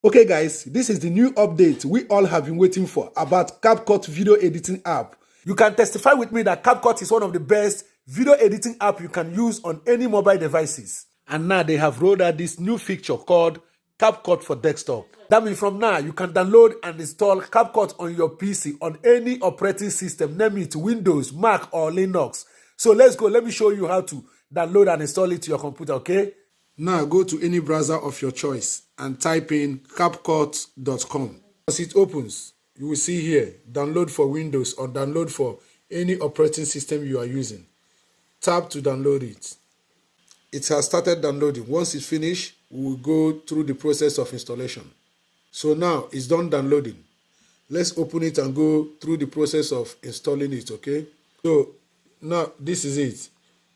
Okay guys, this is the new update we all have been waiting for about CapCut video editing app. You can testify with me that CapCut is one of the best video editing app you can use on any mobile devices. And now they have rolled out this new feature called CapCut for desktop. That means from now you can download and install CapCut on your PC on any operating system, name it Windows, Mac or Linux. So let's go, let me show you how to download and install it to your computer, okay? Now go to any browser of your choice and type in CapCut.com. As it opens, you will see here, download for Windows or download for any operating system you are using. Tap to download it. It has started downloading. Once it's finished, we will go through the process of installation. So now it's done downloading. Let's open it and go through the process of installing it, okay? So now this is it.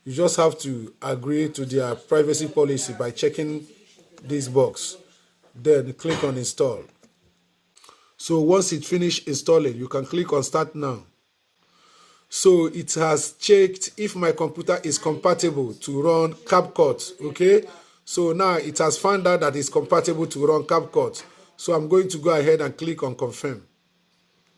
You just have to agree to their privacy policy by checking this box. Then click on install. So once it finished installing, you can click on start now. So it has checked if my computer is compatible to run CapCut, okay? So now it has found out that it's compatible to run CapCut. So I'm going to go ahead and click on confirm.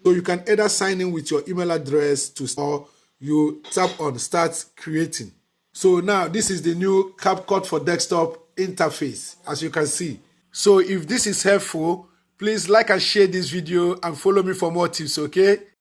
So you can either sign in with your email address or you tap on start creating. So now this is the new CapCut for desktop interface, as you can see. So if this is helpful, please like and share this video and follow me for more tips, okay?